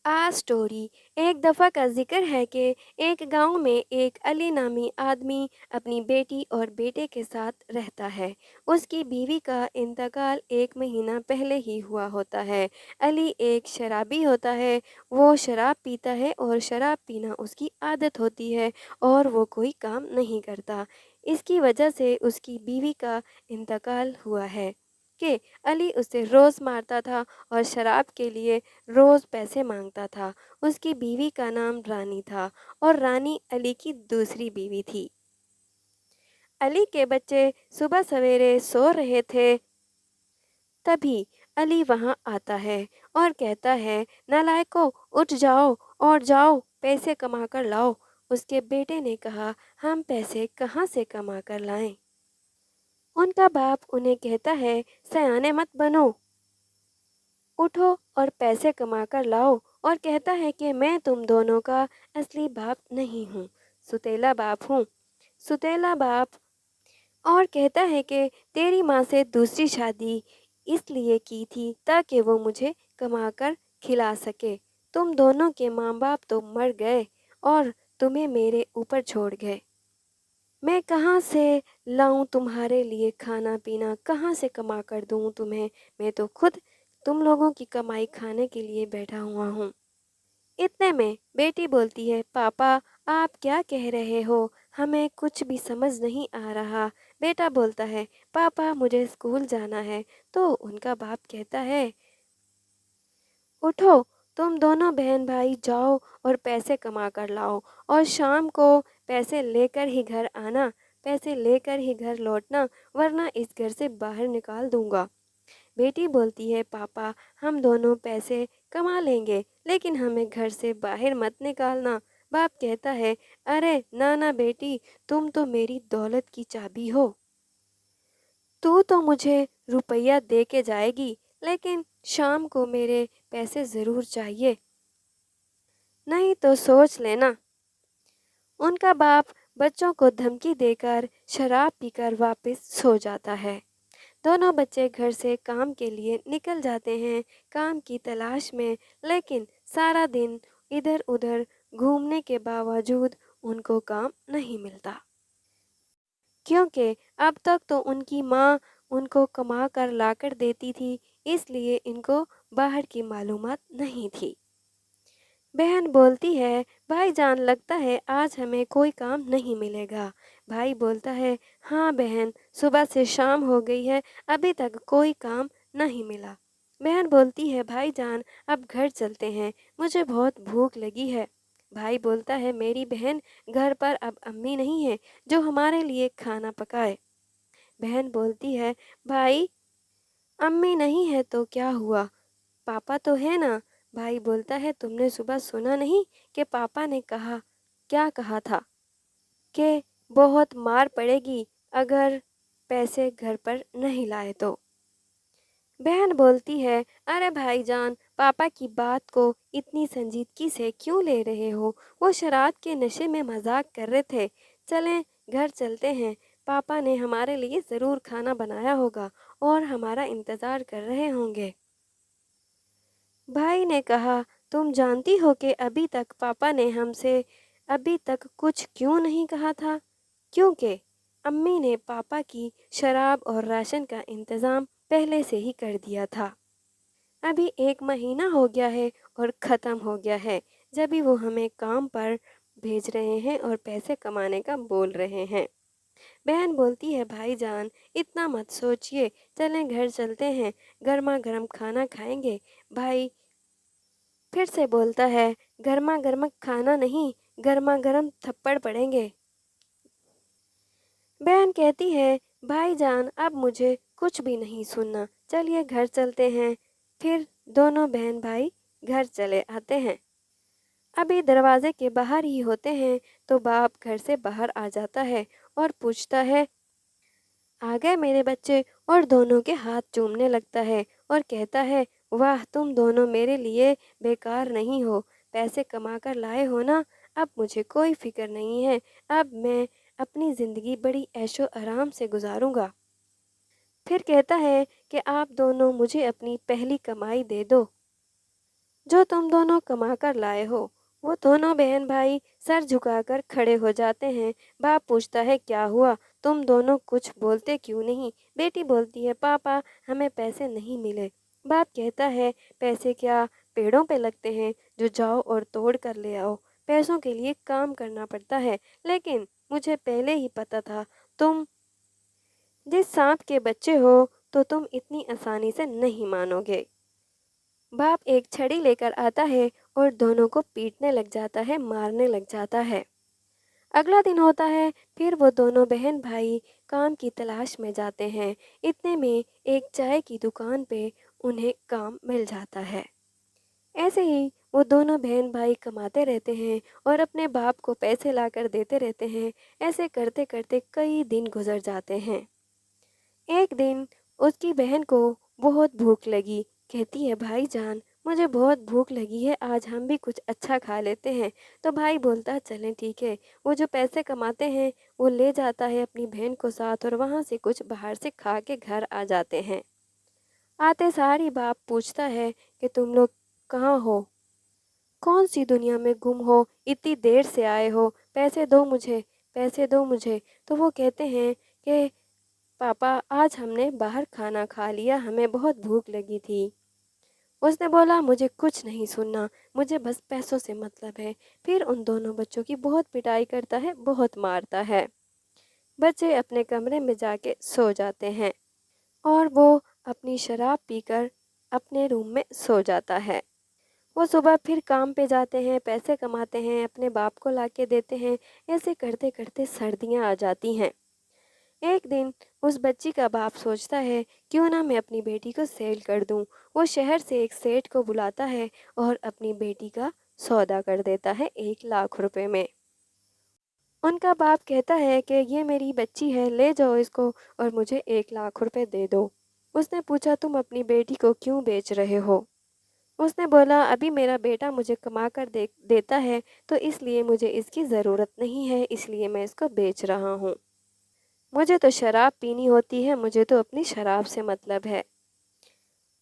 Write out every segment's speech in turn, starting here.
आ story. एक दफ़ा का जिक्र है कि एक गांव में एक अली नामी आदमी अपनी बेटी और बेटे के साथ रहता है। उसकी बीवी का इंतकाल 1 महीना पहले ही हुआ होता है। अली एक शराबी होता है। वो शराब पीता है और शराब पीना उसकी आदत होती है और वो कोई काम नहीं करता। इसकी वजह से उसकी बीवी का इंतकाल हुआ है कि अली उसे रोज़ मारता था और शराब के लिए रोज़ पैसे मांगता था। उसकी बीवी का नाम रानी था और रानी अली की दूसरी बीवी थी। अली के बच्चे सुबह सवेरे सो रहे थे, तभी अली वहाँ आता है और कहता है, नालायकों, उठ जाओ और जाओ पैसे कमा कर लाओ। उसके बेटे ने कहा, हम पैसे कहाँ से कमा कर लाएं? उनका बाप उन्हें कहता है, सयाने मत बनो, उठो और पैसे कमा कर लाओ। और कहता है कि मैं तुम दोनों का असली बाप नहीं हूँ, सुतेला बाप हूँ, सुतेला बाप। और कहता है कि तेरी माँ से दूसरी शादी इसलिए की थी ताकि वो मुझे कमा कर खिला सके। तुम दोनों के माँ बाप तो मर गए और तुम्हें मेरे ऊपर छोड़ गए। मैं कहाँ से लाऊं तुम्हारे लिए खाना पीना, कहाँ से कमा कर दूं तुम्हें? मैं तो खुद तुम लोगों की कमाई खाने के लिए बैठा हुआ हूँ। इतने में बेटी बोलती है, पापा आप क्या कह रहे हो? हमें कुछ भी समझ नहीं आ रहा। बेटा बोलता है, पापा मुझे स्कूल जाना है। तो उनका बाप कहता है, उठो, तुम दोनों बहन भाई जाओ और पैसे कमा कर लाओ और शाम को पैसे लेकर ही घर आना, पैसे लेकर ही घर लौटना, वरना इस घर से बाहर निकाल दूंगा। बेटी बोलती है, पापा हम दोनों पैसे कमा लेंगे लेकिन हमें घर से बाहर मत निकालना। बाप कहता है, अरे ना ना बेटी, तुम तो मेरी दौलत की चाबी हो। तू तो मुझे रुपया दे के जाएगी लेकिन शाम को मेरे पैसे ज़रूर चाहिए, नहीं तो सोच लेना। उनका बाप बच्चों को धमकी देकर शराब पीकर वापस सो जाता है। दोनों बच्चे घर से काम के लिए निकल जाते हैं, काम की तलाश में, लेकिन सारा दिन इधर उधर घूमने के बावजूद उनको काम नहीं मिलता, क्योंकि अब तक तो उनकी माँ उनको कमा कर ला कर देती थी, इसलिए इनको बाहर की मालूमात नहीं थी। बहन बोलती है, भाई जान लगता है आज हमें कोई काम नहीं मिलेगा। भाई बोलता है, हाँ बहन, सुबह से शाम हो गई है, अभी तक कोई काम नहीं मिला। बहन बोलती है, भाई जान अब घर चलते हैं, मुझे बहुत भूख लगी है। भाई बोलता है, मेरी बहन घर पर अब अम्मी नहीं है जो हमारे लिए खाना पकाए। बहन बोलती है, भाई अम्मी नहीं है तो क्या हुआ, पापा तो है ना। भाई बोलता है, तुमने सुबह सुना नहीं कि पापा ने कहा, क्या कहा था, कि बहुत मार पड़ेगी अगर पैसे घर पर नहीं लाए तो। बहन बोलती है, अरे भाईजान, पापा की बात को इतनी संजीदगी से क्यों ले रहे हो? वो शराब के नशे में मजाक कर रहे थे। चलें घर चलते हैं, पापा ने हमारे लिए ज़रूर खाना बनाया होगा और हमारा इंतज़ार कर रहे होंगे। भाई ने कहा, तुम जानती हो कि अभी तक पापा ने हमसे अभी तक कुछ क्यों नहीं कहा था? क्योंकि अम्मी ने पापा की शराब और राशन का इंतज़ाम पहले से ही कर दिया था। अभी 1 महीना हो गया है और ख़त्म हो गया है, जब भी वो हमें काम पर भेज रहे हैं और पैसे कमाने का बोल रहे हैं। बहन बोलती है, भाईजान इतना मत सोचिए, चलें घर चलते हैं, गर्मा गर्म खाना खाएंगे। भाई फिर से बोलता है, गर्मा गर्म खाना नहीं, गर्मा गर्म थप्पड़ पड़ेंगे। बहन कहती है, भाईजान अब मुझे कुछ भी नहीं सुनना, चलिए घर चलते हैं। फिर दोनों बहन भाई घर चले आते हैं। अभी दरवाजे के बाहर ही होते हैं तो बाप घर से बाहर आ जाता है और पूछता है, आ गए मेरे बच्चे? और दोनों के हाथ चूमने लगता है और कहता है, वाह तुम दोनों मेरे लिए बेकार नहीं हो, पैसे कमा कर लाए हो ना, अब मुझे कोई फिक्र नहीं है, अब मैं अपनी ज़िंदगी बड़ी ऐशो आराम से गुजारूंगा। फिर कहता है कि आप दोनों मुझे अपनी पहली कमाई दे दो। जो तुम दोनों कमा कर लाए हो। वो दोनों बहन भाई सर झुकाकर खड़े हो जाते हैं। बाप पूछता है क्या हुआ, तुम दोनों कुछ बोलते क्यों नहीं। बेटी बोलती है पापा हमें पैसे नहीं मिले। बाप कहता है पैसे क्या पेड़ों पे लगते हैं जो जाओ और तोड़ कर ले आओ। पैसों के लिए काम करना पड़ता है, लेकिन मुझे पहले ही पता था तुम जिस सांप के बच्चे हो, तो तुम इतनी आसानी से नहीं मानोगे। बाप एक छड़ी लेकर आता है और दोनों को पीटने लग जाता है, मारने लग जाता है। अगला दिन होता है, फिर वो दोनों बहन भाई काम की तलाश में जाते हैं। इतने में एक चाय की दुकान पे उन्हें काम मिल जाता है। ऐसे ही वो दोनों बहन भाई कमाते रहते हैं और अपने बाप को पैसे लाकर देते रहते हैं। ऐसे करते करते कई दिन गुजर जाते हैं। एक दिन उसकी बहन को बहुत भूख लगी। कहती है भाईजान मुझे बहुत भूख लगी है, आज हम भी कुछ अच्छा खा लेते हैं। तो भाई बोलता चलें ठीक है। वो जो पैसे कमाते हैं वो ले जाता है अपनी बहन को साथ और वहाँ से कुछ बाहर से खा के घर आ जाते हैं। आते सार ही बाप पूछता है कि तुम लोग कहाँ हो, कौन सी दुनिया में गुम हो, इतनी देर से आए हो, पैसे दो मुझे, पैसे दो मुझे। तो वो कहते हैं कि पापा आज हमने बाहर खाना खा लिया, हमें बहुत भूख लगी थी। उसने बोला मुझे कुछ नहीं सुनना, मुझे बस पैसों से मतलब है। फिर उन दोनों बच्चों की बहुत पिटाई करता है, बहुत मारता है। बच्चे अपने कमरे में जाके सो जाते हैं और वो अपनी शराब पीकर अपने रूम में सो जाता है। वो सुबह फिर काम पे जाते हैं, पैसे कमाते हैं, अपने बाप को लाके देते हैं। ऐसे करते करते सर्दियाँ आ जाती हैं। एक दिन उस बच्ची का बाप सोचता है क्यों ना मैं अपनी बेटी को सेल कर दूं। वो शहर से एक सेठ को बुलाता है और अपनी बेटी का सौदा कर देता है 1 लाख रुपए में। उनका बाप कहता है कि ये मेरी बच्ची है, ले जाओ इसको और मुझे 1 लाख रुपए दे दो। उसने पूछा तुम अपनी बेटी को क्यों बेच रहे हो। उसने बोला अभी मेरा बेटा मुझे कमा कर देता है, तो इसलिए मुझे इसकी ज़रूरत नहीं है, इसलिए मैं इसको बेच रहा हूँ। मुझे तो शराब पीनी होती है, मुझे तो अपनी शराब से मतलब है।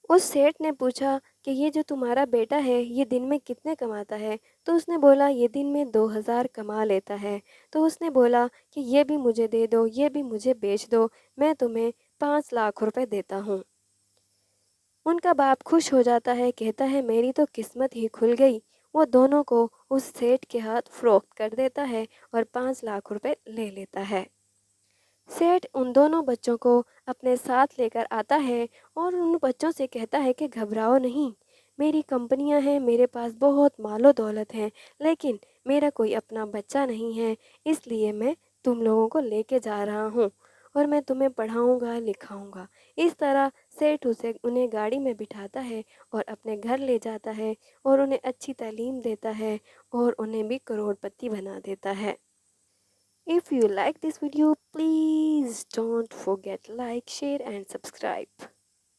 उस सेठ ने पूछा कि ये जो तुम्हारा बेटा है ये दिन में कितने कमाता है। तो उसने बोला ये दिन में 2000 कमा लेता है। तो उसने बोला कि ये भी मुझे दे दो, ये भी मुझे बेच दो, मैं तुम्हें 5 लाख रुपए देता हूँ। उनका बाप खुश हो जाता है, कहता है मेरी तो किस्मत ही खुल गई। वो दोनों को उस सेठ के हाथ फरोख्त कर देता है और 5 लाख रुपए ले लेता है। सेठ उन दोनों बच्चों को अपने साथ लेकर आता है और उन बच्चों से कहता है कि घबराओ नहीं, मेरी कंपनियां हैं, मेरे पास बहुत मालो दौलत है, लेकिन मेरा कोई अपना बच्चा नहीं है, इसलिए मैं तुम लोगों को लेके जा रहा हूँ और मैं तुम्हें पढ़ाऊँगा लिखाऊँगा। इस तरह सेठ उसे उन्हें गाड़ी में बिठाता है और अपने घर ले जाता है और उन्हें अच्छी तालीम देता है और उन्हें भी करोड़पति बना देता है। If you like this video, please don't forget like, share and subscribe.